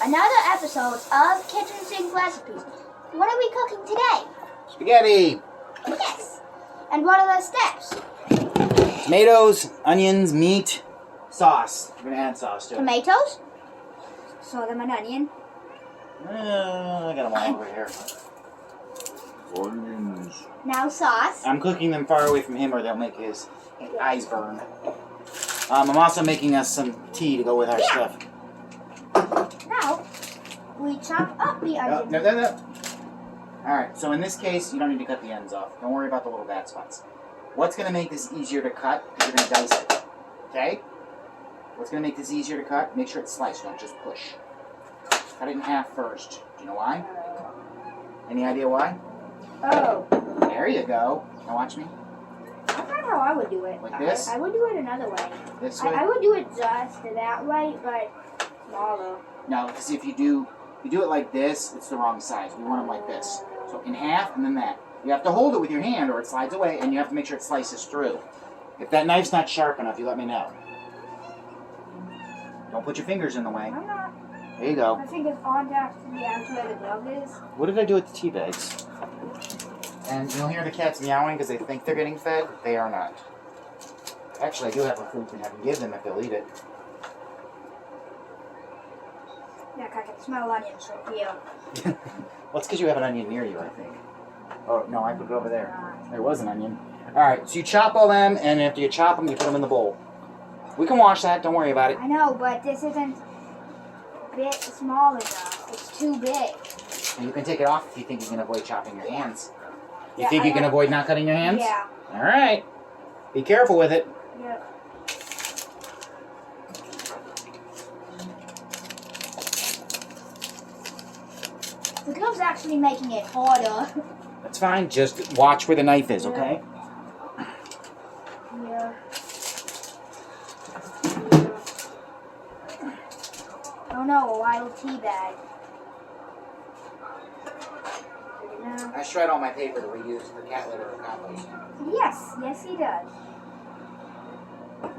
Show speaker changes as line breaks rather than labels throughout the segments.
another episode of Kitchen Sink Recipes. What are we cooking today?
Spaghetti!
Yes. And what are the steps?
Tomatoes, onions, meat, sauce. We're going to add sauce to it.
Tomatoes? Saw them an onion.
I got them all over here. Onions.
Now sauce.
I'm cooking them far away from him or they'll make his eyes burn. I'm also making us some tea to go with our stuff.
Now, we chop up the onion.
No. Alright, so in this case, you don't need to cut the ends off. Don't worry about the little bad spots. What's going to make this easier to cut is you're going to dice it. Okay? What's going to make this easier to cut? Make sure it's sliced, don't just push. Cut it in half first. Do you know why? Any idea why?
Oh.
There you go. Now watch me.
That's not how I would do it.
Like this?
I would do it another way.
This way?
I would do it just that way, but smaller.
No, because if you do it like this, it's the wrong size. We want them like this. So in half and then that. You have to hold it with your hand or it slides away, and you have to make sure it slices through. If that knife's not sharp enough, you let me know. Don't put your fingers in the way.
I'm not.
There you go.
My fingers aren't actually where the glove is.
What did I do with the tea bags? And you'll hear the cats meowing because they think they're getting fed. They are not. Actually, I do have a food to have them give them if they'll eat it.
Yeah, I can smell onions from here.
Well, it's because you have an onion near you, I think. Oh, no, I put it over there. There was an onion. Alright, so you chop all them, and after you chop them, you put them in the bowl. We can wash that, don't worry about it.
I know, but this isn't bit small enough. It's too big.
And you can take it off if you think you can avoid chopping your hands. You
Yeah,
think you can avoid not cutting your hands?
Yeah.
Alright. Be careful with it.
Yeah. The glove's actually making it harder.
That's fine, just watch where the knife is, okay?
Yeah. Oh no, a wild tea bag.
I shred all my paper to reuse for cat litter or compost.
Yes, he does.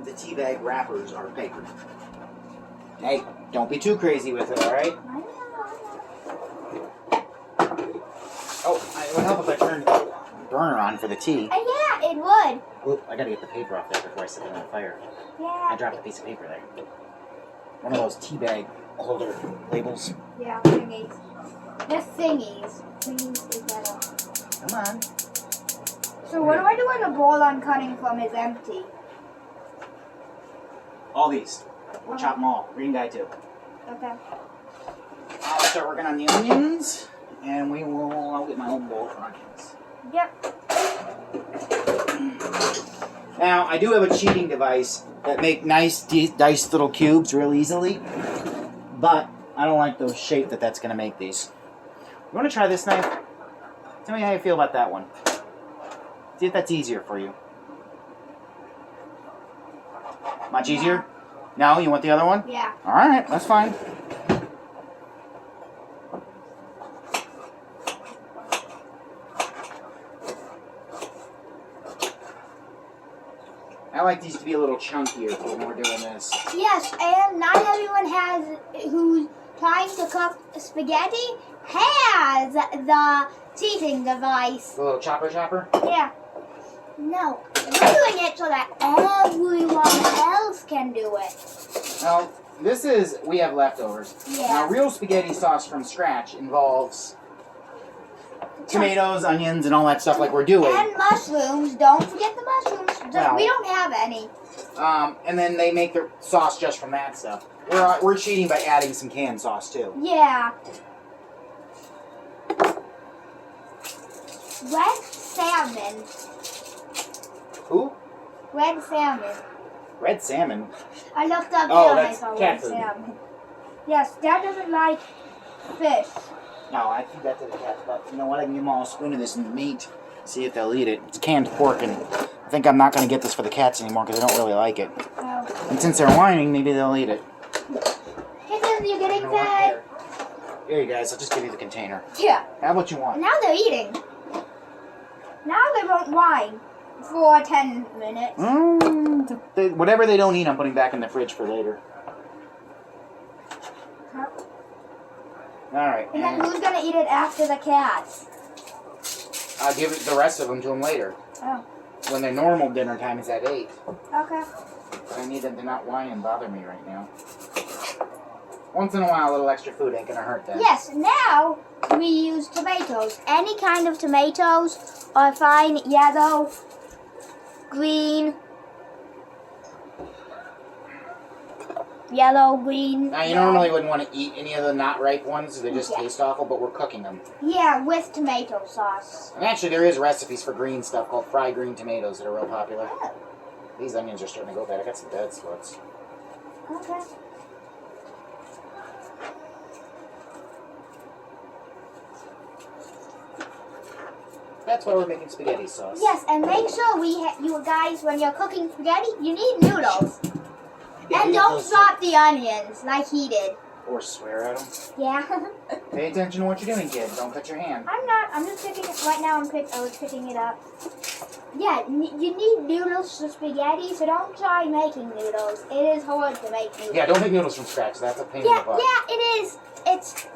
The tea bag wrappers are paper. Hey, don't be too crazy with it, alright?
I know.
Oh, it would help if I turned the burner on for the tea.
Yeah, it would.
Oop, I gotta get the paper off there before I set it on the fire. I
Yeah.
dropped a piece of paper there. One of those tea bag holder labels.
Yeah, thingies. They're thingies. Thingies is better.
Come on.
So what do I do when the bowl I'm cutting from is empty?
All these. We'll chop them all. Green guy too.
Okay.
I'll start working on the onions, and I'll get my own bowl for onions.
Yep.
Now, I do have a cheating device that make nice diced little cubes real easily, but I don't like the shape that's going to make these. You want to try this knife? Tell me how you feel about that one. See if that's easier for you. Much easier? No? You want the other one?
Yeah.
Alright, that's fine. I like these to be a little chunkier when we're doing this.
Yes, and not everyone who's trying to cook spaghetti has the cheating device.
The little chopper?
Yeah. No, we're doing it so that everyone else can do it.
Now, we have leftovers.
Yeah.
Now, real spaghetti sauce from scratch involves tomatoes, onions, and all that stuff like we're doing.
And mushrooms. Don't forget the mushrooms.
Well,
we don't have any.
And then they make their sauce just from that stuff. We're cheating by adding some canned sauce, too.
Yeah. Red salmon.
Who?
Red salmon.
Red salmon?
I looked up
Oh,
there and I
that's
saw
cat
red
food.
salmon. Yes, Dad doesn't like fish.
No, I think that's a cat. But you know what? I can give them all a spoon of this meat. See if they'll eat it. It's canned pork, and I think I'm not going to get this for the cats anymore because I don't really like it.
Oh.
And since they're whining, maybe they'll eat it.
Kittens, you're getting
You know what?
fed.
Here you guys. I'll just give you the container.
Yeah.
Have what you want.
Now they're eating. Now they won't whine for 10 minutes.
Whatever they don't eat, I'm putting back in the fridge for later. Alright,
And then
and
who's gonna eat it after the cats?
I'll give the rest of them to them later.
Oh,
When their normal dinner time is at 8.
okay.
But I need them to not whine and bother me right now. Once in a while, a little extra food ain't gonna hurt them.
Yes, now we use tomatoes. Any kind of tomatoes are fine. Yellow, green, yellow, green.
Now, you
red.
normally wouldn't want to eat any of the not ripe ones, they just
Yeah.
taste awful, but we're cooking them.
Yeah, with tomato sauce.
And actually, there is recipes for green stuff called fried green tomatoes that are real popular.
Oh,
These onions are starting to go bad. I got some dead spots.
okay.
That's why we're making spaghetti sauce.
Yes, and make sure you guys, when you're cooking spaghetti, you need noodles.
Yeah,
And
we get
don't
those
drop the onions like he did.
Or swear at them.
Yeah.
Pay attention to what you're doing, kid. Don't cut your hand.
I'm not. I'm just picking it right now. I was picking it up. Yeah, you need noodles for spaghetti, so don't try making noodles. It is hard to make noodles.
Yeah, don't make noodles from scratch. That's a pain in
Yeah,
the butt.
yeah, it is. It's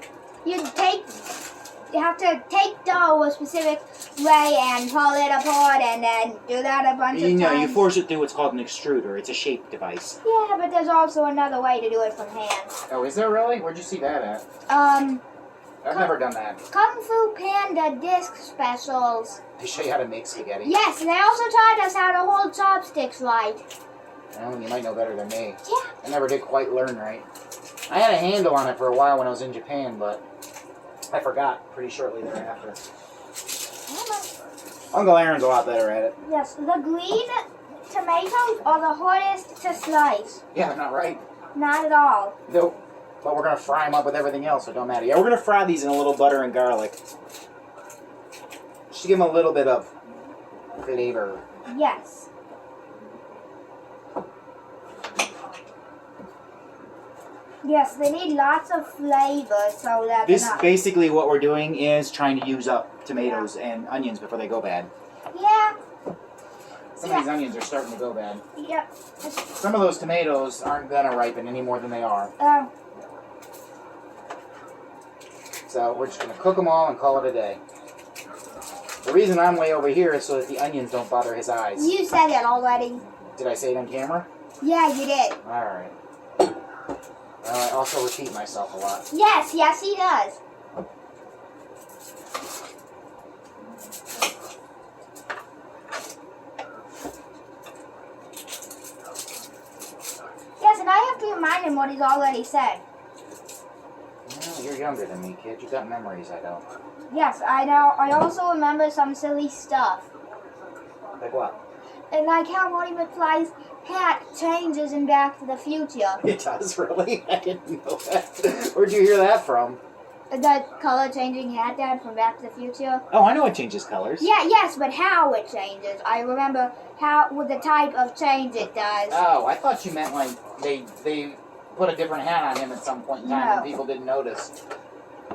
you have to take dough a specific way and pull it apart, and then do that a bunch of times.
You force it through what's called an extruder. It's a shape device.
Yeah, but there's also another way to do it from hand.
Oh, is there really? Where'd you see that at? I've never done that.
Kung Fu Panda disc specials.
They show you how to make spaghetti.
Yes, they also taught us how to hold chopsticks right.
Well, you might know better than me.
Yeah.
I never did quite learn right. I had a handle on it for a while when I was in Japan, but I forgot pretty shortly thereafter. Uncle Aaron's a lot better at it.
Yes, the green tomatoes are the hardest to slice.
Yeah, they're not right.
Not at all.
Nope. But we're going to fry them up with everything else, so it don't matter. Yeah, we're going to fry these in a little butter and garlic. Just to give them a little bit of flavor.
Yes. Yes, they need lots of flavor so that
This
they're not...
basically what we're doing is trying to use up tomatoes and onions before they go bad.
Yeah,
Some of these onions are starting to go bad.
yeah.
Some of those tomatoes aren't going to ripen any more than they are. So we're just going to cook them all and call it a day. The reason I'm way over here is so that the onions don't bother his eyes.
You said it already.
Did I say it on camera?
Yeah, you did.
Alright. Well, I also repeat myself a lot.
Yes, yes, he does. Yes, and I have to remind him what he's already said.
Well, you're younger than me, kid. You got memories I don't.
Yes, I know. I also remember some silly stuff.
Like what?
And like how Marty McFly's hat changes in Back to the Future.
It does, really? I didn't know that. Where'd you hear that from?
The color changing hat dad from Back to the Future.
Oh, I know it changes colors.
Yeah, yes, but how it changes. I remember how, with the type of change it does.
Oh, I thought you meant like they put a different hat on him at some point in time
No.
and people didn't notice.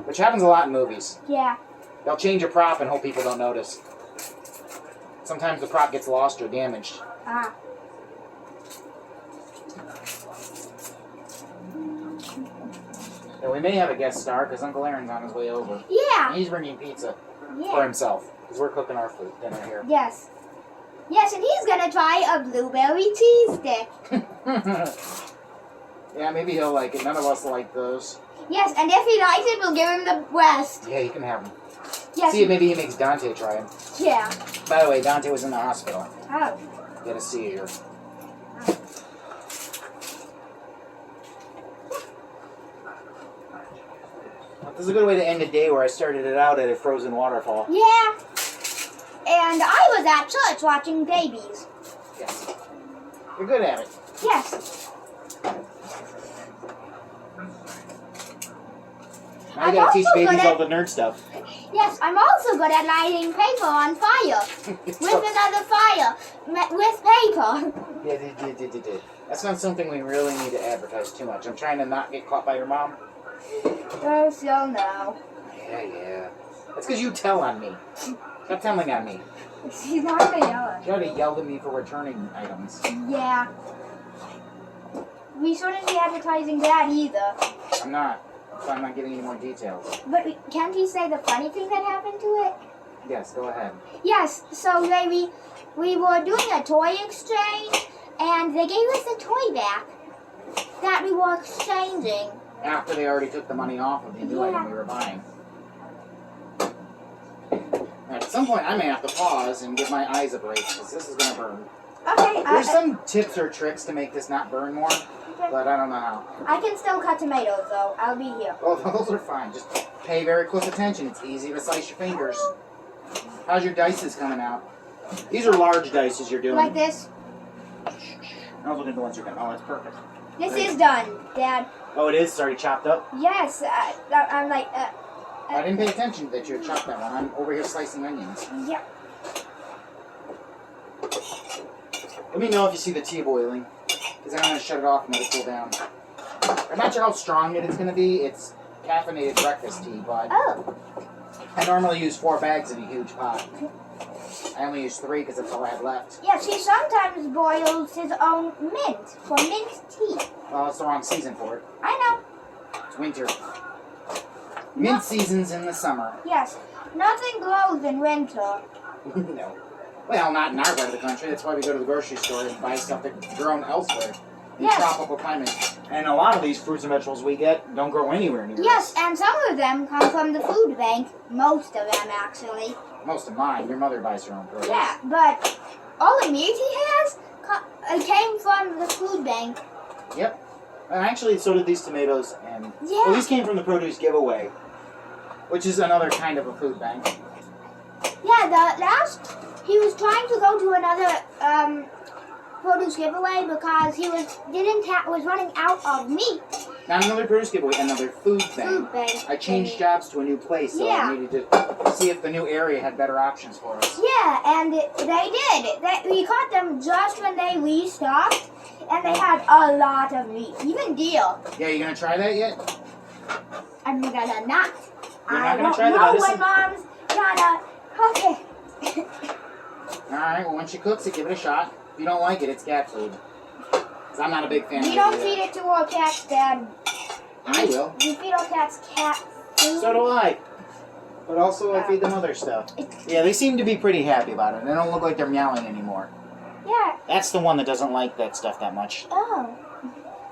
Which happens a lot in movies.
Yeah.
They'll change a prop and hope people don't notice. Sometimes the prop gets lost or damaged.
Ah.
And we may have a guest star because Uncle Aaron's on his way over.
Yeah.
He's bringing pizza for
Yeah.
himself because we're cooking our food dinner here.
Yes. Yes, and he's gonna try a blueberry cheese stick.
Yeah, maybe he'll like it. None of us like those.
Yes, and if he likes it, we'll give him the breast.
Yeah, you can have them.
Yes.
See if maybe he makes Dante try them.
Yeah.
By the way, Dante was in the hospital.
Oh.
Get a see here. This is a good way to end a day where I started it out at a frozen waterfall.
Yeah. And I was at church watching babies.
Yes. You're good at it.
Yes.
Now you gotta
I'm
teach
also
babies
good
all
at-
the nerd stuff.
Yes, I'm also good at lighting paper on fire. With another fire. With paper.
Yeah, did. That's not something we really need to advertise too much. I'm trying to not get caught by your mom.
Oh, so no.
Yeah. That's because you tell on me. Stop telling on me.
She's not gonna yell.
You already yelled at me for returning items.
Yeah. We shouldn't be advertising that either.
I'm not. So I'm not giving you more details.
But can't you say the funny thing that happened to it?
Yes, go ahead.
Yes, so we were doing a toy exchange, and they gave us a toy back that we were exchanging.
After they already took the money off of the new item we were buying. At some point, I may have to pause and give my eyes a break, because this is going to burn.
Okay,
There's some tips or tricks to make this not burn more, but I don't know how.
I can still cut tomatoes, though. I'll be here.
Oh, those are fine. Just pay very close attention. It's easy to slice your fingers. How's your dices coming out? These are large dices you're doing.
Like this.
I was looking at the ones you're done. Oh, that's perfect.
This
Great.
is done, Dad.
Oh, it is? It's already chopped up?
Yes, I'm like,
I didn't pay attention that you had chopped that one. I'm over here slicing onions.
yeah.
Let me know if you see the tea boiling, because I'm going to shut it off and let it cool down. I'm not sure how strong it is going to be. It's caffeinated breakfast tea, but
Oh.
I normally use 4 bags in a huge pot. I only use 3 because that's all I had left.
Yes, he sometimes boils his own mint for mint tea.
Well, it's the wrong season for it.
I know.
It's winter. Mint season's in the summer.
Yes, nothing grows in winter.
No. Well, not in our part of the country. That's why we go to the grocery store and buy stuff that's grown elsewhere in
Yes.
tropical climates. And a lot of these fruits and vegetables we get don't grow anywhere near
Yes,
us.
and some of them come from the food bank. Most of them, actually.
Most of mine. Your mother buys her own produce.
Yeah, but all the meat he has came from the food bank.
Yep. And actually, so did these tomatoes. And
Yeah.
well, these came from the produce giveaway, which is another kind of a food bank.
Yeah, the last he was trying to go to another produce giveaway because he was running out of meat.
Not another produce giveaway, another food bank.
Food bank.
I changed jobs to a new place, so
Yeah.
I needed to see if the new area had better options for us.
Yeah, and they did. We caught them just when they restocked, and they had a lot of meat, even deer.
Yeah, you gonna try that yet?
I'm gonna not.
You're
I
not gonna
won't
try the
know
medicine?
when Mom's gonna. Okay.
Alright, well, when she cooks it, give it a shot. If you don't like it, it's cat food. 'Cause I'm not a big fan
We
of
don't
it.
feed it to our cats, Dad.
I will.
We feed our cats cat food.
So do I. But also, I feed them other stuff. Yeah, they seem to be pretty happy about it. They don't look like they're meowing anymore.
Yeah.
That's the one that doesn't like that stuff that much.
Oh.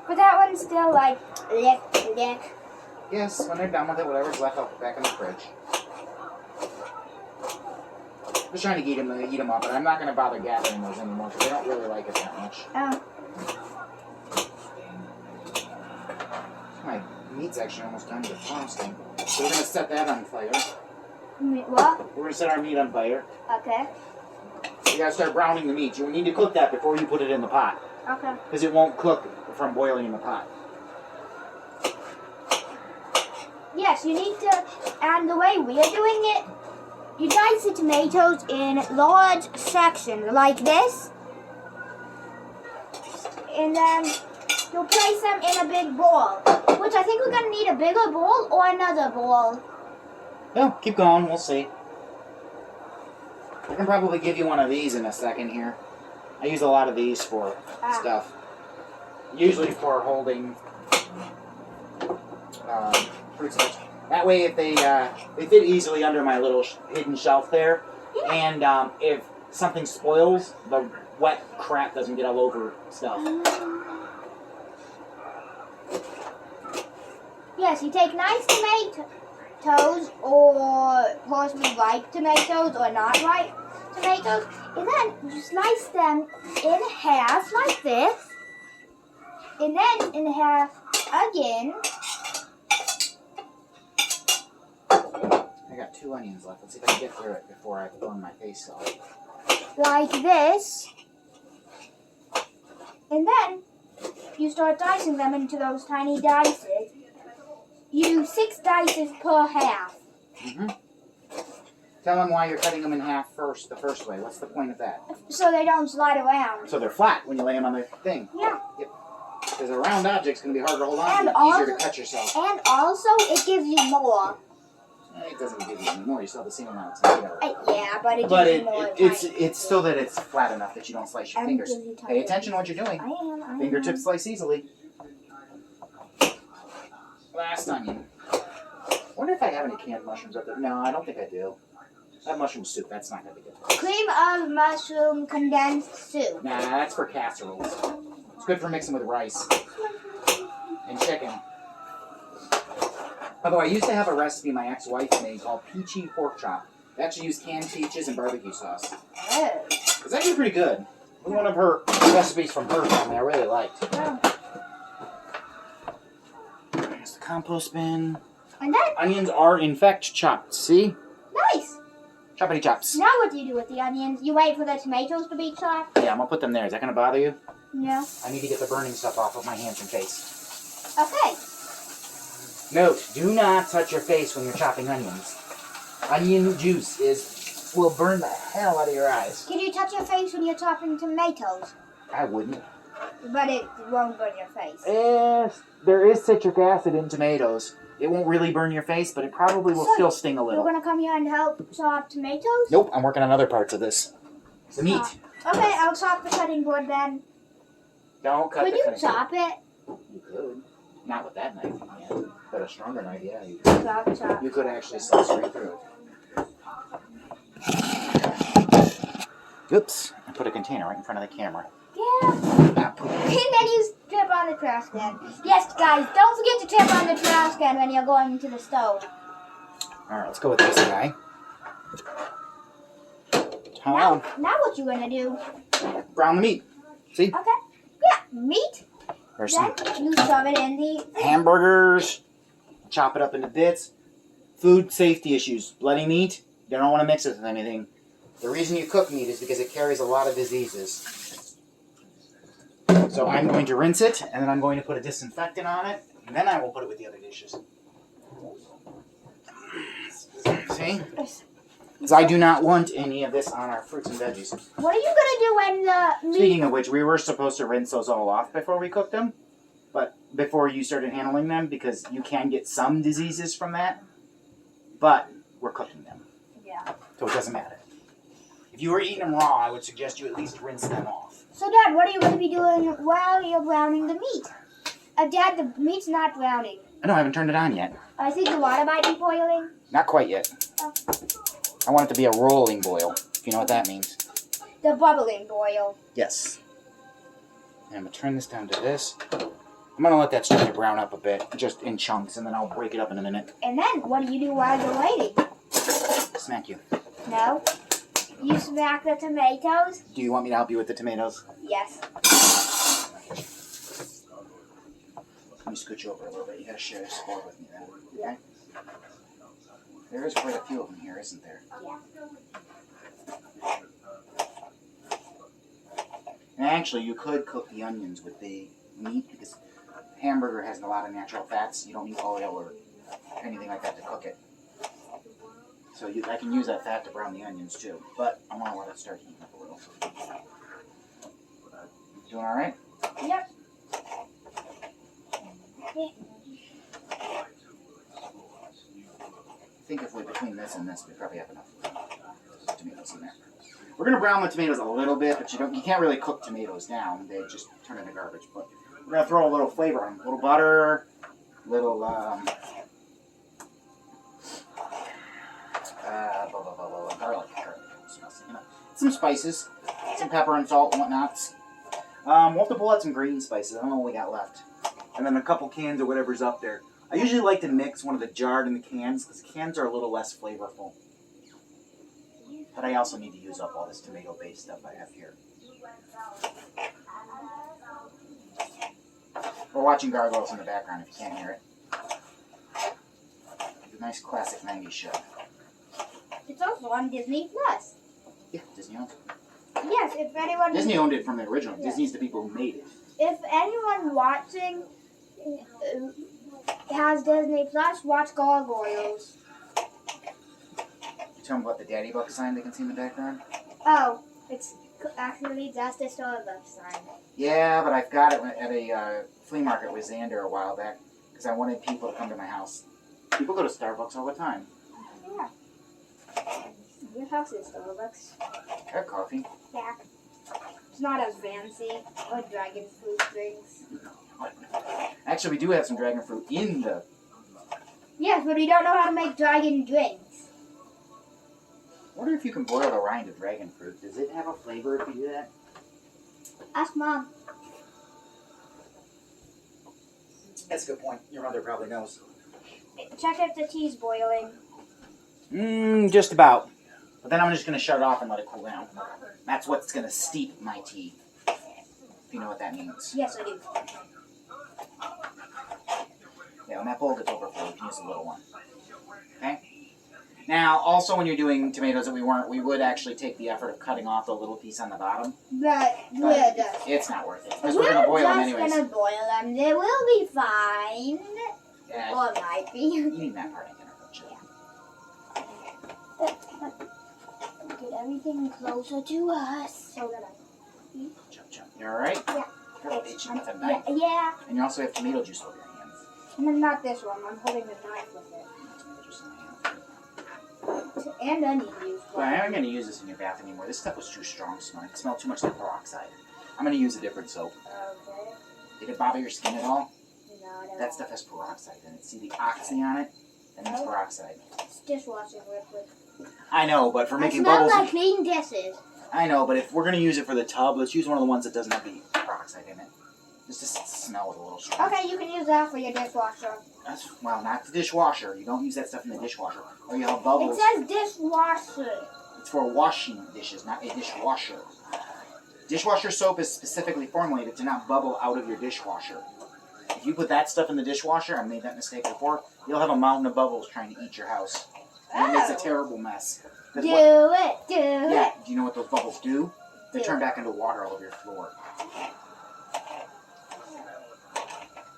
But that one's still like lick, lick.
Yes, when they're done with it, whatever's left, I'll put back in the fridge. I'm just trying to eat them up, but I'm not going to bother gathering those anymore because they don't really like it that much.
Oh.
My meat's actually almost done with frosting. So we're going to set that on fire.
What?
We're going to set our meat on fire.
Okay.
You got to start browning the meat. You need to cook that before you put it in the pot
Okay.
because it won't cook from boiling in the pot.
Yes, you need to, and the way we are doing it, you dice the tomatoes in large sections like this, and then you'll place them in a big bowl, which I think we're going to need a bigger bowl or another bowl.
No, keep going. We'll see. I can probably give you one of these in a second here. I use a lot of these for stuff. Usually for holding fruits and vegetables. That way, if they fit easily under my little hidden shelf there, and if something spoils, the wet crap doesn't get all over stuff.
Yes, you take nice tomatoes, or possibly ripe tomatoes, or not ripe tomatoes, and then you slice them in half like this, and then in half again.
I got 2 onions left. Let's see if I can get through it before I burn my face off.
Like this, and then you start dicing them into those tiny dices. You do 6 dices per half.
Mm-hmm. Tell them why you're cutting them in half the first way. What's the point of that?
So they don't slide around.
So they're flat when you lay them on the thing.
Yeah.
Yep. Because a round object's going to be harder to hold on
And
to,
also-
easier to cut yourself.
And also, it gives you more.
It doesn't give you any more. You still have the same amount of tomato.
Yeah, but it gives
But
you more.
it's so that it's flat enough that you don't slice your
And
fingers.
gives you
Pay
tiny-
attention to what you're doing.
I am.
Fingertips slice easily. last onion. I wonder if I have any canned mushrooms up there. No, I don't think I do. I have mushroom soup. That's not going to be good.
Cream of mushroom condensed soup.
Nah, that's for casseroles. It's good for mixing with rice and chicken. Although I used to have a recipe my ex-wife made called peachy pork chop. They actually used canned peaches and barbecue sauce.
Oh.
It's actually pretty good. It was one of her recipes from her family I really liked.
Oh.
Here's the compost bin.
And then,
Onions are, in fact, chopped. See?
nice.
Choppity chops.
Now what do you do with the onions? You wait for the tomatoes to be chopped?
Yeah, I'm going to put them there. Is that going to bother you?
No.
I need to get the burning stuff off of my hands and face.
Okay.
Note, do not touch your face when you're chopping onions. Onion juice will burn the hell out of your eyes.
Can you touch your face when you're chopping tomatoes?
I wouldn't.
But it won't burn your face.
If there is citric acid in tomatoes, it won't really burn your face, but it probably will
So,
still sting a
You're
little.
gonna come here and help chop tomatoes?
Nope, I'm working on other parts of this. The meat.
Okay, I'll chop the cutting board then.
Don't cut
Could
the
you
cutting
chop it?
board. You could. Not with that knife, you can. But a stronger knife, yeah, you could.
Chop.
You could actually slice right through it. Oops. I put a container right in front of the camera.
Yeah.
Ah, poop.
And then you trip on the trash can. Yes, guys, don't forget to trip on the trash can when you're going to the stove.
Alright, let's go with this guy.
Now what you gonna do?
Brown the meat. See?
Okay. Yeah, meat.
There's
Then
some
you shove it in the...
hamburgers. Chop it up into bits. Food safety issues. Bloody meat, you don't want to mix it with anything. The reason you cook meat is because it carries a lot of diseases. So I'm going to rinse it, and then I'm going to put a disinfectant on it, and then I will put it with the other dishes. See? Because I do not want any of this on our fruits and veggies.
What are you gonna do when the meat...
Speaking of which, we were supposed to rinse those all off before we cooked them, but before you started handling them, because you can get some diseases from that, but we're cooking them.
Yeah.
So it doesn't matter. If you were eating them raw, I would suggest you at least rinse them off.
So, Dad, what are you going to be doing while you're browning the meat? Dad, the meat's not browning.
I know, I haven't turned it on yet.
I think the water might be boiling.
Not quite yet.
Oh.
I want it to be a rolling boil, if you know what that means.
The bubbling boil.
Yes. And I'm going to turn this down to this. I'm going to let that start to brown up a bit, just in chunks, and then I'll break it up in a minute.
And then, what do you do while you're waiting?
Smack you.
No? You smack the tomatoes?
Do you want me to help you with the tomatoes?
Yes.
Let me scooch you over a little bit. You got to share this board with me then. Okay? There is quite a few of them here, isn't there?
Yeah.
And actually, you could cook the onions with the meat because hamburger has a lot of natural fats. You don't need oil or anything like that to cook it. So I can use that fat to brown the onions too. But I want to let it start heating up a little. Doing all right?
Yep.
I think if we're between this and this, we probably have enough tomatoes in there. We're gonna brown the tomatoes a little bit, but you can't really cook tomatoes down. They just turn into garbage. But we're gonna throw a little flavor on them. A little butter, little garlic, some spices, some pepper and salt and whatnots. We'll have to pull out some green spices. I don't know what we got left. And then a couple cans or whatever's up there. I usually like to mix one of the jarred and the cans because the cans are a little less flavorful. But I also need to use up all this tomato-based stuff I have here. We're watching Gargoyles in the background if you can't hear it. It's a nice classic 90s show.
It's also on Disney Plus.
Yeah, Disney owns it.
Yes, if anyone...
Disney owned it from the original.
Yeah.
Disney's the people who made it.
If anyone watching has Disney Plus, watch Gargoyles.
You tell them about the Daddy Buck sign they can see in the background?
Oh, it's actually just a Starbucks sign.
Yeah, but I've got it at a flea market with Xander a while back because I wanted people to come to my house. People go to Starbucks all the time.
Yeah. Your house is Starbucks.
I have coffee.
Yeah. It's not as fancy or dragon fruit drinks.
Actually, we do have some dragon fruit in the
Yes, but we don't know how to make dragon drinks.
I wonder if you can boil the rind of dragon fruit. Does it have a flavor if you do that?
Ask Mom.
That's a good point. Your mother probably knows.
Check if the tea's boiling.
Just about. But then I'm just going to shut it off and let it cool down. That's what's going to steep my tea. If you know what that means.
Yes, I do.
Yeah, when that bowl gets overfull, you can use a little one. Okay? Now, also when you're doing tomatoes that we would actually take the effort of cutting off the little piece on the bottom.
But we're just...
It's not worth it. Because we're going to boil them anyways.
We're just going to boil them. They will be fine.
Yeah,
Or might be.
eating that part ain't going to hurt you.
Get everything closer to us. So that I...
Chop, chop. You alright?
Yeah.
You're itching with a knife.
Yeah.
And you also have tomato juice over your hands.
And then not this one. I'm holding the knife with it.
Tomato juice in my hand.
And onion juice.
But I ain't going to use this in your bath anymore. This stuff was too strong smelling. It smelled too much like peroxide. I'm going to use a different soap.
Okay.
Did it bother your skin at all?
No, I don't.
That stuff has peroxide in it. See the oxy on it? And that's peroxide.
It's dishwashing liquid.
I know, but for making
It smells
bubbles...
like clean dishes.
I know, but if we're going to use it for the tub, let's use one of the ones that doesn't have the peroxide in it. Just to smell it a little strong.
Okay, you can use that for your dishwasher.
That's, well, not the dishwasher. You don't use that stuff in the dishwasher. Or you have bubbles.
It says dishwasher.
It's for washing dishes, not a dishwasher. Dishwasher soap is specifically formulated to not bubble out of your dishwasher. If you put that stuff in the dishwasher, I made that mistake before, you'll have a mountain of bubbles trying to eat your house. And it makes a terrible mess.
Do it.
Yeah, do you know what those bubbles do? They
Do
turn back into water all over your floor.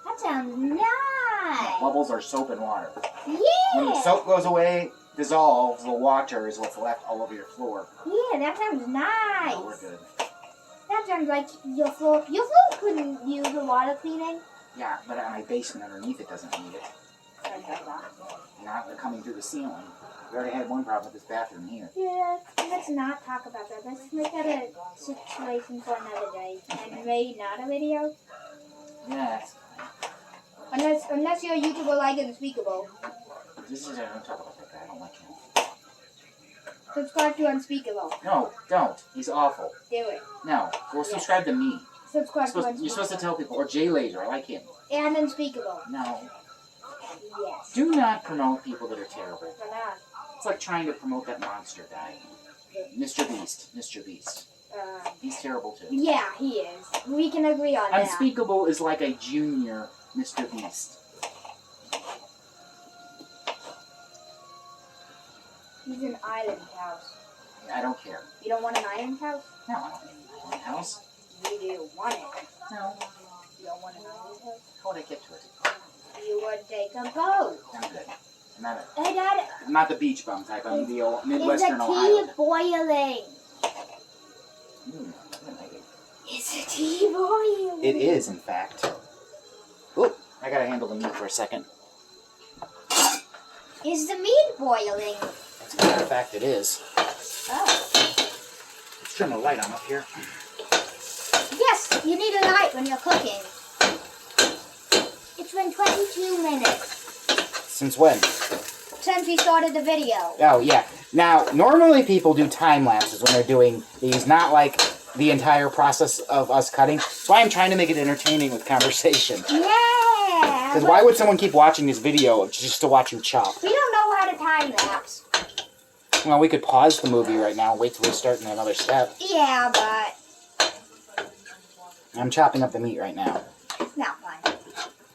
That sounds nice.
Bubbles are soap and water.
Yeah.
When the soap goes away, dissolves, the water is what's left all over your floor.
Yeah, that sounds nice.
Oh, we're good.
That sounds like your floor. Your floor couldn't use the water cleaning.
Yeah, but my basement underneath it doesn't need it. Not coming through the ceiling. We already had one problem with this bathroom here.
Yeah, let's not talk about that. Let's make that a situation for another day. And maybe not a video.
Yeah, that's fine.
Unless you're a YouTuber like Unspeakable.
This is, I don't talk about that guy. I don't like him.
Subscribe to Unspeakable.
No, don't. He's awful.
Do it.
No, go subscribe to me.
Subscribe to Unspeakable.
You're supposed to tell people, or Jay Laser, I like him.
And Unspeakable.
No.
Yes.
Do not promote people that are terrible.
For now.
It's like trying to promote that monster guy. Mr. Beast. Mr. Beast. He's terrible too.
Yeah, he is. We can agree on that.
Unspeakable is like a junior Mr. Beast.
He's an island house.
I don't care.
You don't want an island house?
No, I don't need my own house.
You do want it.
No.
You don't want an island house?
How would I get to it?
You would take a boat.
I'm good. I'm
Hey, Dad,
not the beach bum type. I'm the old
is
Midwestern
the
Ohio.
tea boiling?
I like it.
Is the tea boiling?
It is, in fact. Oop, I gotta handle the meat for a second.
Is the meat boiling?
As a matter of fact, it is.
Oh.
Let's turn the light on up here.
Yes, you need a light when you're cooking. It's been 22 minutes
Since when?
since we started the video.
Oh, yeah. Now, normally people do time lapses when they're doing these, not like the entire process of us cutting. That's why I'm trying to make it entertaining with conversation.
Yeah.
Because why would someone keep watching this video just to watch you chop?
We don't know how to time lapse.
Well, we could pause the movie right now and wait till we start in another step.
Yeah, but
I'm chopping up the meat right now.
it's not fun.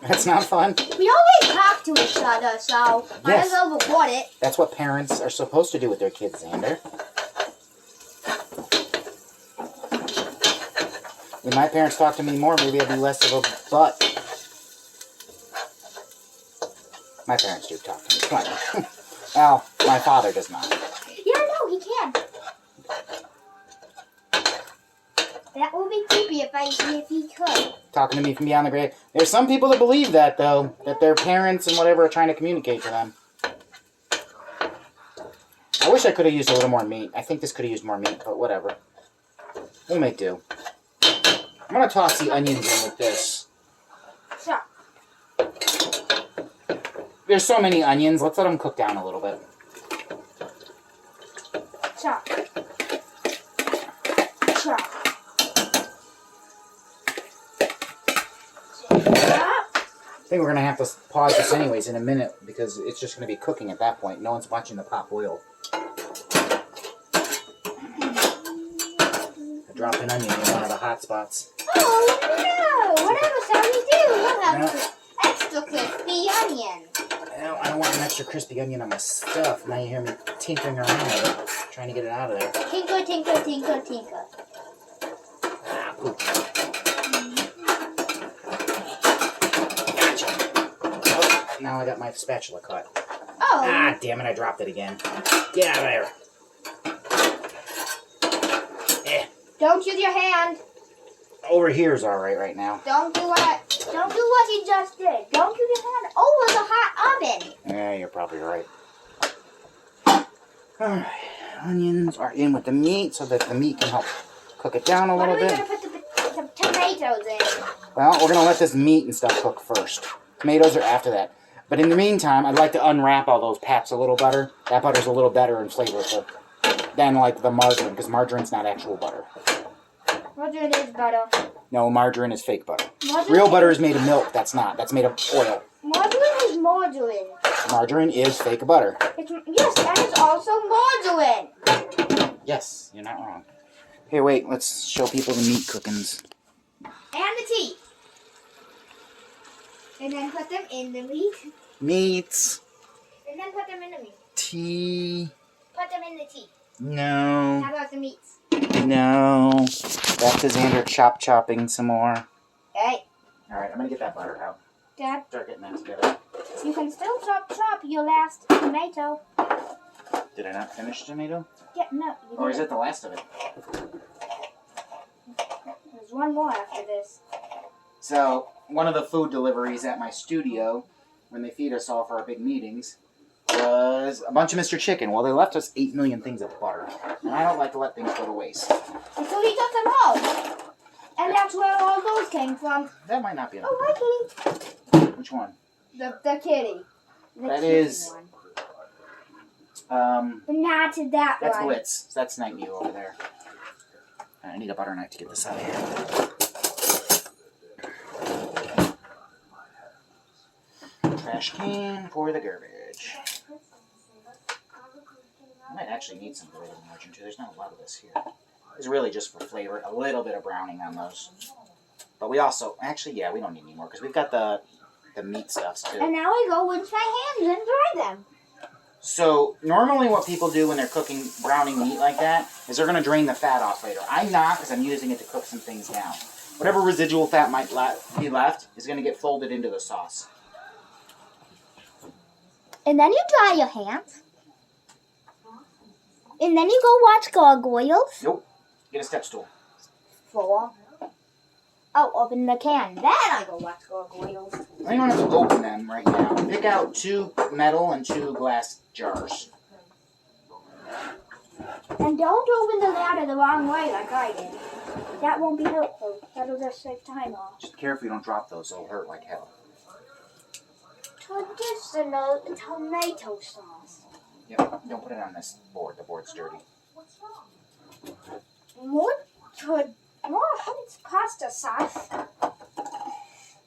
That's not fun.
We always talk to each other, so might
Yes.
as well record it.
That's what parents are supposed to do with their kids, Xander. When my parents talk to me more, maybe I'd be less of a butt. My parents do talk to me. Come on. Well, my father does not.
Yeah, no, he can. That would be creepy if he could.
Talking to me from beyond the grave. There's some people that believe that, though. That their parents and whatever are trying to communicate to them. I wish I could have used a little more meat. I think this could have used more meat, but whatever. We'll make do. I'm going to toss the onions in with this.
So.
There's so many onions. Let's let them cook down a little bit.
Chop. Chop.
I think we're going to have to pause this anyways in a minute because it's just going to be cooking at that point. No one's watching the pot boil. I dropped an onion in one of the hot spots.
Oh no! Whatever shall we do? We'll have extra crispy onion.
I don't want an extra crispy onion on my stuff. Now you hear me tinkering around with it, trying to get it out of there.
Tinker, tinker, tinker, tinker.
Ah, poop. Now I got my spatula cut.
Oh.
Ah, damn it, I dropped it again. Get out of there.
Don't use your hand.
Over here is alright right now.
Don't do what you just did. Don't use your hand over the hot oven.
Yeah, you're probably right. Alright, onions are in with the meat so that the meat can help cook it down a little bit.
What are we going to put the tomatoes in?
Well, we're going to let this meat and stuff cook first. Tomatoes are after that. But in the meantime, I'd like to unwrap all those pats a little butter. That butter's a little better and flavorful than like the margarine, because margarine's not actual butter.
Margarine is butter.
No, margarine is fake butter.
Margarine
Real butter is made of milk. That's not. That's made of oil.
Margarine is margarine.
Margarine is fake butter.
Yes, and it's also margarine.
Yes, you're not wrong. Here, wait. Let's show people the meat cookings.
And the tea. And then put them in the meat.
Meats.
And then put them in the meat.
Tea.
Put them in the tea.
No.
How about the meats?
No. Back to Xander chopping some more.
Hey.
Alright, I'm going to get that butter out.
Dad,
Start getting that together.
you can still chop your last tomato.
Did I not finish tomato?
Yeah, no. You
Or is
didn't.
it the last of it?
There's one more after this.
So, one of the food deliveries at my studio, when they feed us all for our big meetings, was a bunch of Mr. Chicken. Well, they left us 8 million things of butter. And I don't like to let things go to waste.
And so he took them all. And that's where all those came from.
That might not be enough.
Oh, hi, kitty.
Which one?
The kitty. The
That
kitty
is-
one.
That's
Not that one.
Blitz. That's Night View over there. I need a butter knife to get this out of here. Trash can for the garbage. I might actually need some grated margarine too. There's not a lot of this here. It's really just for flavor. A little bit of browning on those. But we also, actually, yeah, we don't need any more because we've got the meat stuffs too.
And now I go rinse my hands and dry them.
So, normally what people do when they're cooking browning meat like that is they're going to drain the fat off later. I'm not because I'm using it to cook some things down. Whatever residual fat might be left is going to get folded into the sauce.
And then you dry your hands. And then you go watch Gargoyles.
Nope. Get a step stool.
4. Oh, open the can. Then I go watch Gargoyles.
I don't have to open them right now. Pick out 2 metal and 2 glass jars.
And don't open the ladder the wrong way like I did. That won't be helpful. That'll just save time off.
Just careful you don't drop those. They'll hurt like hell.
Traditional tomato sauce.
Yep. Don't put it on this board. The board's dirty.
More Hunt's pasta sauce.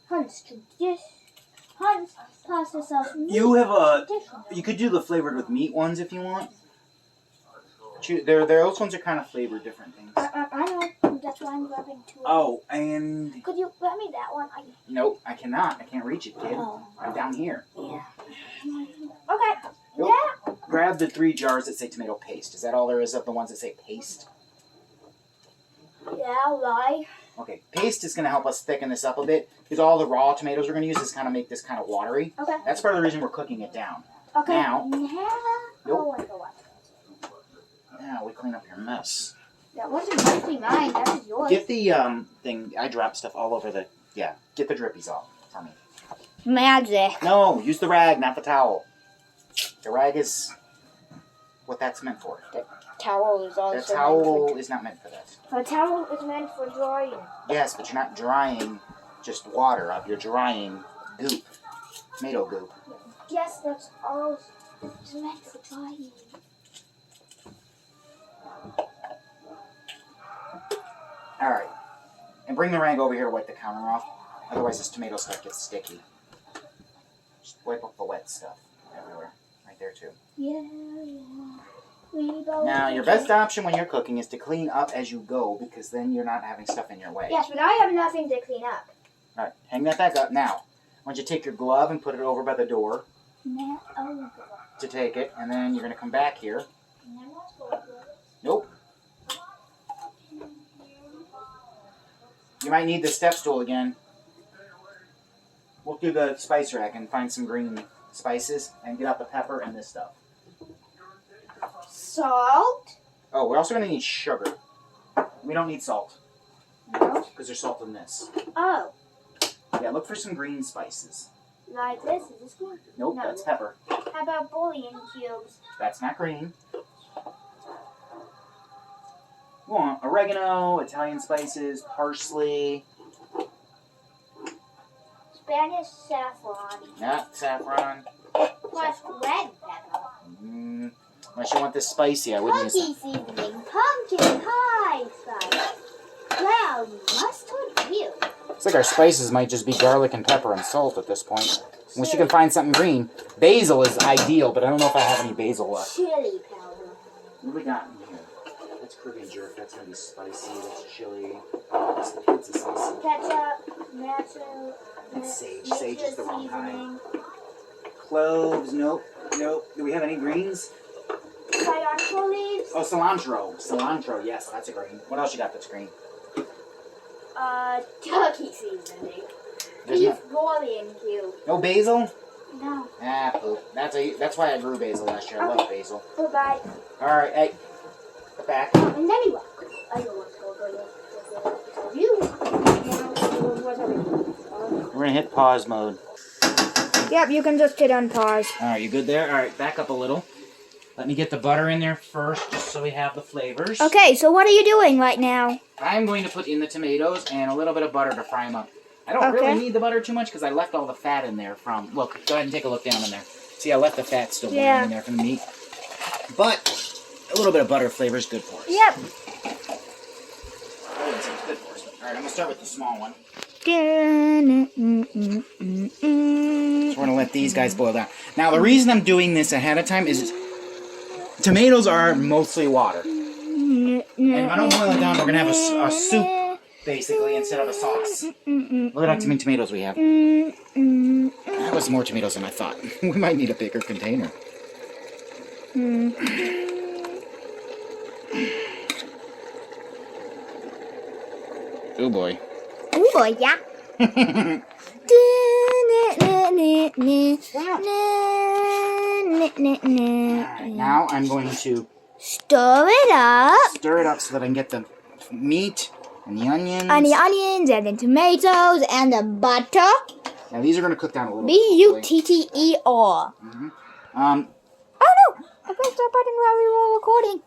Hunt's pasta sauce.
You have a...
Traditional.
You could do the flavored with meat ones if you want. Those ones are kind of flavored different things.
I know. That's why I'm grabbing 2.
Oh, and...
Could you grab me that one?
Nope, I cannot. I can't reach it, kid.
Oh.
I'm down here.
Yeah. Okay.
Nope.
Yeah.
Grab the 3 jars that say tomato paste. Is that all there is of the ones that say paste?
Yeah, right.
Okay, paste is going to help us thicken this up a bit because all the raw tomatoes we're going to use is kind of make this kind of watery.
Okay.
That's part of the reason we're cooking it down.
Okay.
Now-
Oh, I go watch.
Now we clean up your mess.
That wasn't mostly mine. That was yours.
Get the thing. I dropped stuff all over the. Yeah, get the drippies off for me.
Magic.
No, use the rag, not the towel. The rag is what that's meant for.
Towel is also.
The towel is not meant for that.
A towel is meant for drying.
Yes, but you're not drying just water up. You're drying goop, tomato goop.
Yes, that's all tomato drying.
Alright. And bring the rag over here to wipe the counter off. Otherwise this tomato stuff gets sticky. Just wipe up the wet stuff everywhere. Right there too.
Yeah.
Now, your best option when you're cooking is to clean up as you go, because then you're not having stuff in your way.
Yes, but I have nothing to clean up.
Alright, hang that back up. Now, I want you to take your glove and put it over by the door to take it, and then you're going to come back here. Nope. You might need the step stool again. We'll do the spice rack and find some green spices and get out the pepper and this stuff.
Salt.
Oh, we're also going to need sugar. We don't need salt.
No.
Because there's salt in this.
Oh,
Yeah, look for some green spices.
like this. Is this green?
Nope,
No.
that's pepper.
How about bouillon cubes?
That's not green. We want oregano, Italian spices, parsley,
Spanish saffron.
not saffron.
Plus red pepper.
Unless you want this spicy, I wouldn't use
Cookie
that.
seasoning. Pumpkin pie spice. Brown mustard. Ew.
Looks like our spices might just be garlic and pepper and salt at this point. Unless you can find something green. Basil is ideal, but I don't know if I have any basil left.
Chili powder.
What do we got in here? That's Caribbean jerk. That's going to be spicy. That's chili. That's the pizza sauce.
Ketchup. Natural.
That's sage. Sage is the wrong kind. Cloves. Nope. Nope. Do we have any greens?
Cilantro leaves.
Oh, cilantro. Cilantro, yes. That's a green. What else you got that's green?
Turkey seasoning.
There's
Beef bouillon cube.
no basil?
No.
Ah, poop. That's why I grew basil last year. I love basil.
Goodbye.
Alright, hey. Get back.
And then you walk. I don't want to go you.
We're going to hit pause mode.
Yep, you can just hit on pause.
Alright, you good there? Alright, back up a little. Let me get the butter in there first, just so we have the flavors.
Okay, so what are you doing right now?
I'm going to put in the tomatoes and a little bit of butter to fry them up. I don't
Okay.
really need the butter too much because I left all the fat in there from... Look, go ahead and take a look down in there. See, I left the fat still
Yeah.
in there from the meat. But a little bit of butter flavor is good for us.
Yep.
It's good for us. Alright, I'm going to start with the small one.
So
So we're going to let these guys boil down. Now, the reason I'm doing this ahead of time is tomatoes are mostly water. And if I don't boil it down, we're going to have a soup, basically, instead of a sauce. Look at how many tomatoes we have. That was more tomatoes than I thought. We might need a bigger container. Oh boy.
Oh boy, yeah.
Alright, now I'm going to
Stir it up.
stir it up so that I can get the meat and the onions.
And the onions and the tomatoes and the butter.
Now these are going to cook down a little
B-U-T-T-E-R.
Um,
Oh no! I pressed that button while we were recording.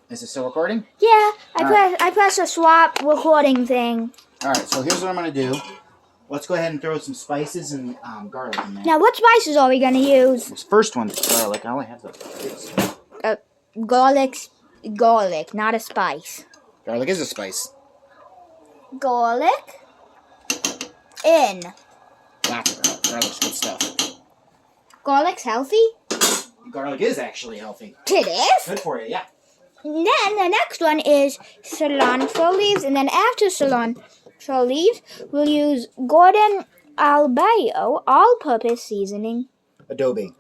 is it still recording?
Yeah,
Alright.
I pressed a swap recording thing.
Alright, so here's what I'm going to do. Let's go ahead and throw some spices and garlic in there.
Now, what spices are we gonna use?
This first one's garlic. I only have the...
Garlic, not a spice.
Garlic is a spice.
Garlic. In.
Lots of garlic. Garlic's good stuff.
Garlic's healthy?
Garlic is actually healthy.
It is?
Good for you, yeah.
And then the next one is cilantro leaves, and then after cilantro leaves, we'll use Gordon Albao all-purpose seasoning,
Adobe.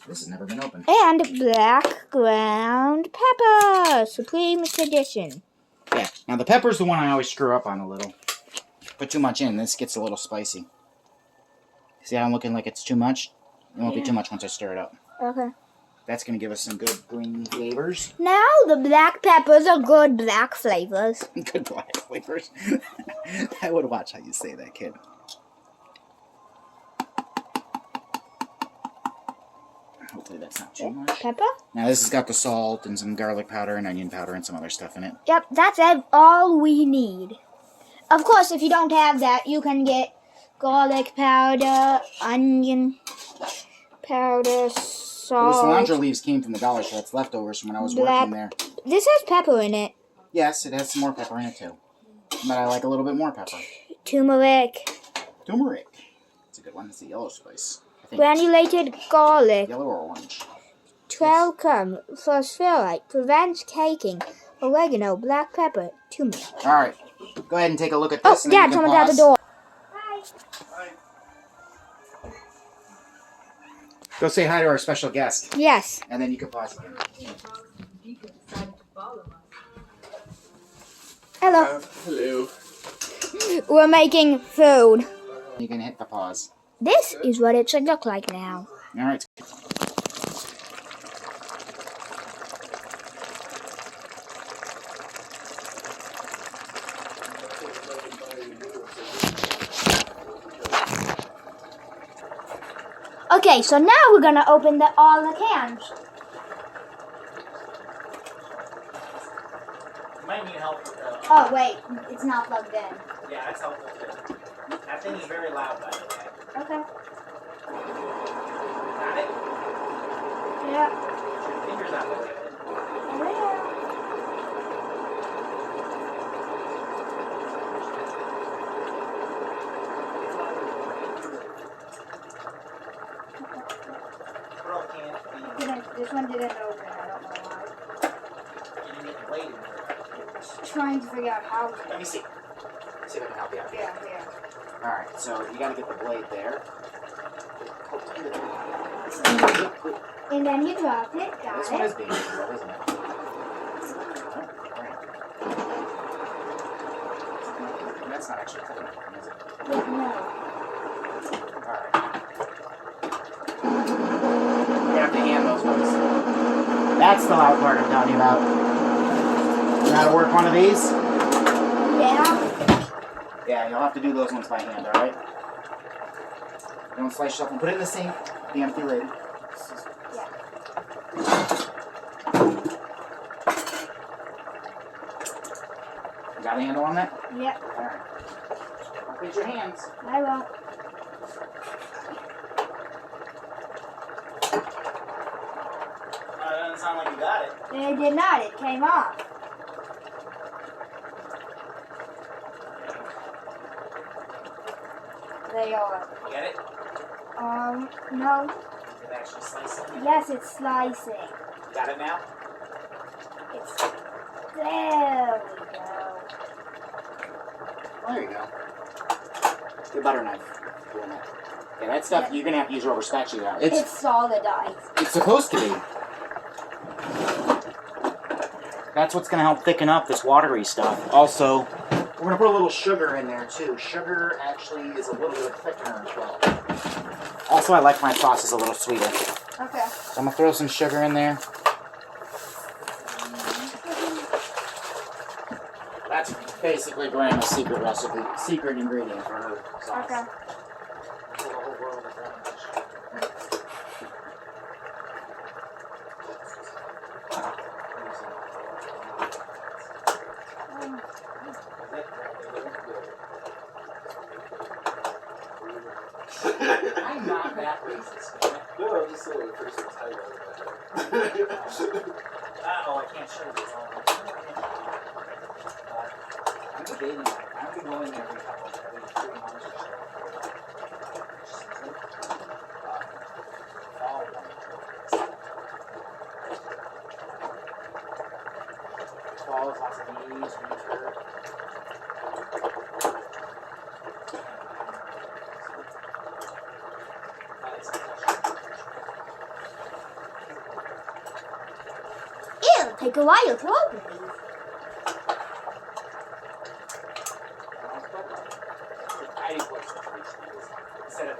This has never been opened.
and black ground pepper, supreme tradition.
Yeah. Now the pepper's the one I always screw up on a little. Put too much in, this gets a little spicy. See how I'm looking like it's too much? It won't be too much once I stir it up.
Okay.
That's going to give us some good green flavors.
Now the black peppers are good black flavors.
Good black flavors. I would watch how you say that, kid. Hopefully that's not too much.
Pepper?
Now this has got the salt and some garlic powder and onion powder and some other stuff in it.
Yep, that's all we need. Of course, if you don't have that, you can get garlic powder, onion powder,
Well, the
salt.
cilantro leaves came from the dollar store. It's leftovers from when I was working there.
This has pepper in it.
Yes, it has some more pepper in it too. But I like a little bit more pepper.
Turmeric.
Turmeric. It's a good one. It's a yellow spice. I think
Granulated garlic.
yellow or orange.
Talcum. Phosphorite. Prevents caking. Oregano. Black pepper. Turmeric.
All right. Go ahead and take a look at
Oh,
this. and then
Dad,
you can
someone's at the
pause.
door.
Go say hi to our special guest,
Yes.
and then you can pause again.
Hello.
Hello.
We're making food.
You can hit the pause.
This is what it should look like now.
All right.
Okay, so now we're gonna open all the cans.
You might need help with the...
Oh wait, it's not plugged in.
Yeah, that's helpful too. That thing is very loud, by the way.
Okay.
Got it?
Yeah.
Your finger's not looking at it. Pearl can't be...
This one didn't open. I don't know why.
You didn't get the blade in there.
Just trying to figure out how to.
Let me see. See if I can help you out.
Yeah.
All right. So you got to get the blade there.
And then you dropped it. Got
This one
it.
is being controlled, isn't it? That's not actually cutting anything, is it?
No.
Alright. You have to hand those ones. That's the loud part I'm telling you about. You know how to work one of these?
Yeah.
Yeah, you'll have to do those ones by hand, alright? Don't slice yourself and put it in the sink, the empty lid. You got a handle on that?
Yep.
Alright. Don't pinch your hands.
I won't.
It doesn't sound like you got it.
It did not. It came off. They are.
You get it?
No.
Did it actually slice it?
Yes, it's slicing.
You got it now?
It's. There we go.
There you go. Your butter knife. Doing that. Yeah, that stuff you're gonna have to use rubber spatula.
It's solidized.
It's supposed to be. That's what's gonna help thicken up this watery stuff. Also, we're gonna put a little sugar in there too. Sugar actually is a little bit of thickener as well. Also, I like my sauces a little sweeter.
Okay.
So I'm gonna throw some sugar in there. That's basically Grandma's secret recipe, secret ingredient for her sauce.
Okay.
For the whole world of lemon. I'm not that racist, man.
No, I'm just saying the first time
Oh, I can't show you. I'm debating on it. I'm going to go in there every 3 months or so. Fall one. Fall is lots of leaves, winter.
It'll take a while to open these.
Instead of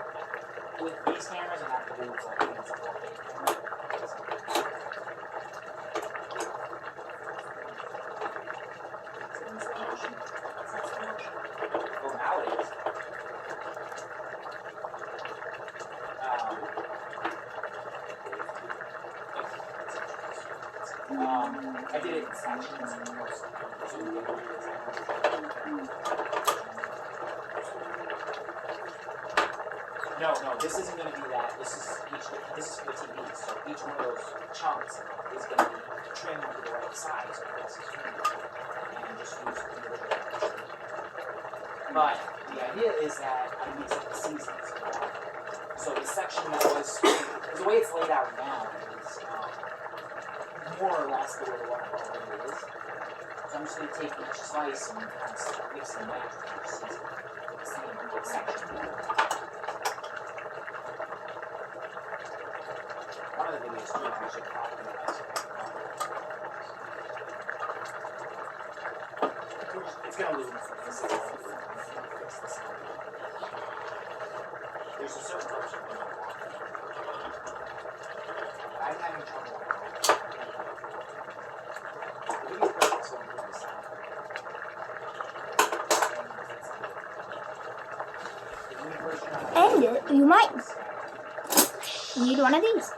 with these cameras, I have to do it's like it's a 4K camera. Well, now it is. I did it in sections. No, this isn't going to be that. This is for the TV. So each one of those chunks is going to be trimmed to the right size for this trimmed. And just use individual parts. But the idea is that I mix up the seasons. So the section that was, because the way it's laid out now is more or less the way the water already is. So I'm just going to take each slice and kind of mix and match with each season with the same section. One of the videos too, we should probably it's going to lose this is fix this. There's a certain version of it. I'm having trouble. The video is going to the sound.
And you might need one of these.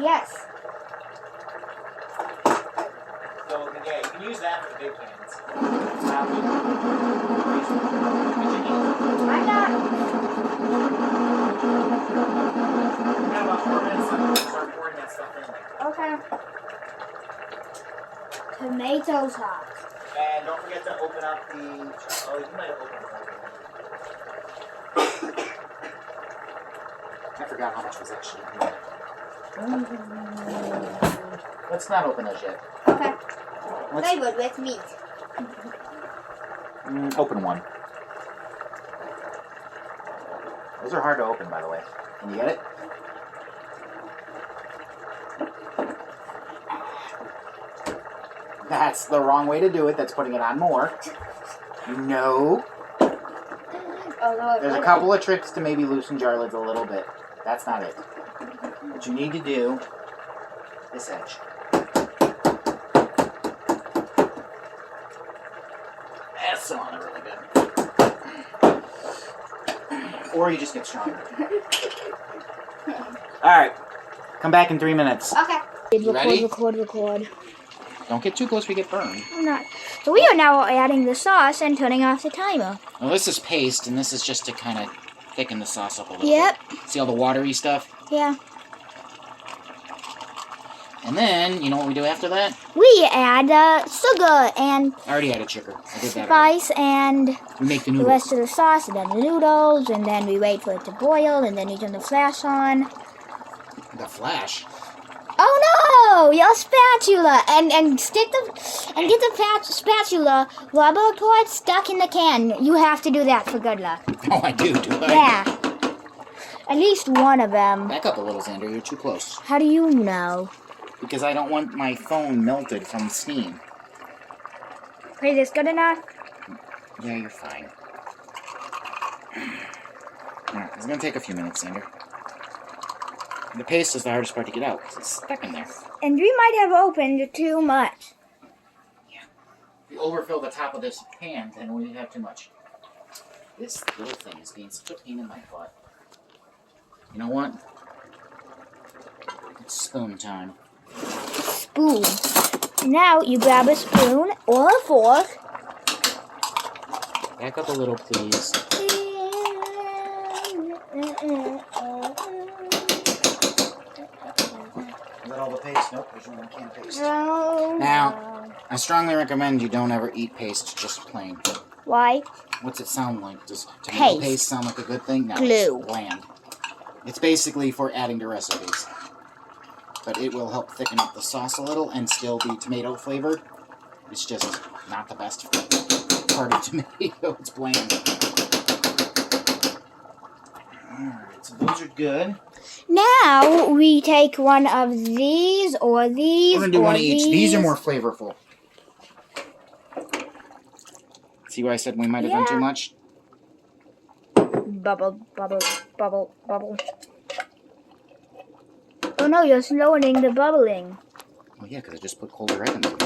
Yes.
So, yeah, you can use that for the big cans.
Why not?
We have about 4 minutes left to start pouring that stuff in there.
Okay. Tomato sauce.
And don't forget to open up the. Oh, you might have opened it.
I forgot how much was actually in there. Let's not open those yet.
Okay.
Let's
Flavored with meat.
open one. Those are hard to open, by the way. Can you get it? That's the wrong way to do it. That's putting it on more. No. There's a couple of tricks to maybe loosen jar lids a little bit. That's not it. What you need to do, this edge. That's on it really good. Or you just get stronger. Alright. Come back in 3 minutes.
Okay.
Ready?
Record.
Don't get too close, we get burned.
I'm not. So we are now adding the sauce and turning off the timer.
Well, this is paste, and this is just to kind of thicken the sauce up a little
Yep.
bit. See all the watery stuff?
Yeah.
And then, you know what we do after that?
We add sugar and
I already added sugar. I did that already.
spice and
We make the
the
noodles.
rest of the sauce, and then the noodles, and then we wait for it to boil, and then you turn the flash on.
The flash.
Oh no! Your spatula and stick the and get the spatula rubber part stuck in the can. You have to do that for good luck.
Oh, I do I?
Yeah. At least one of them.
Back up a little, Xander. You're too close.
How do you know?
Because I don't want my phone melted from steam.
Is this good enough?
Yeah, you're fine. Alright, it's going to take a few minutes, Xander. The paste is the hardest part to get out because it's stuck in there.
And we might have opened too much.
If we overfill the top of this pan, then we have too much. This little thing is being such a pain in my butt. You know what? It's spoon time.
Spoon. Now you grab a spoon or a fork.
Back up a little, please. Is that all the paste? Nope, there's one can of paste. Now, I strongly recommend you don't ever eat paste just plain.
Why?
What's it sound like? Does tomato
Paste.
paste sound like a good thing? No,
Glue.
it's bland. It's basically for adding to recipes. But it will help thicken up the sauce a little and still be tomato flavored. It's just not the best part of tomato. It's bland. Alright, so those are good.
Now we take one of these or these.
We're gonna do
or
one of each. These are
these.
more flavorful. See why I said we might have done too
Yeah.
much?
Bubble, bubble, bubble, bubble. Oh no, you're slowing the bubbling.
Oh yeah, because I just put cold egg in there.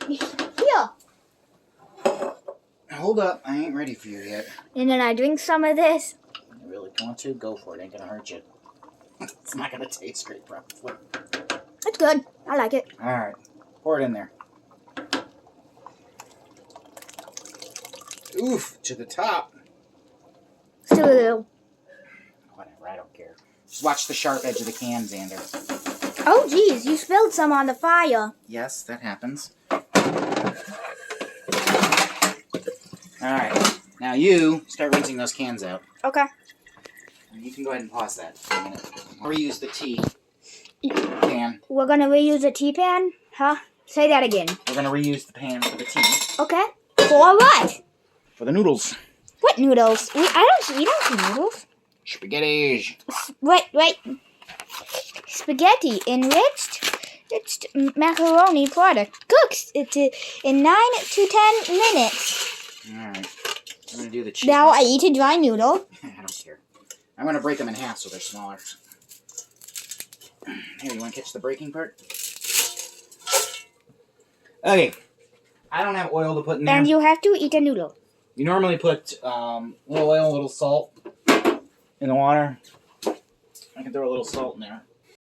Here.
Hold up, I ain't ready for you yet.
And then I drink some of this.
You really want to? Go for it. Ain't gonna hurt you. It's not gonna taste great, probably.
It's good. I like it.
All right, pour it in there. Oof, to the top.
Still a little.
Whatever, I don't care. Just watch the sharp edge of the can, Xander.
Oh, geez, you spilled some on the fire.
Yes, that happens. All right, now you start rinsing those cans out.
Okay.
You can go ahead and pause that for a minute. Reuse the tea pan.
We're gonna reuse a tea pan? Huh? Say that again.
We're gonna reuse the pan for the tea.
Okay. For what?
For the noodles.
What noodles? We don't see noodles.
Spaghetti.
Wait. Spaghetti enriched macaroni product cooks it in 9 to 10 minutes.
Alright. I'm gonna do the cheese.
Now I eat a dry noodle.
I don't care. I'm gonna break them in half so they're smaller. Here, you wanna catch the breaking part? Okay. I don't have oil to put in there.
And you have to eat a noodle.
You normally put a little oil, a little salt in the water. I can throw a little salt in there.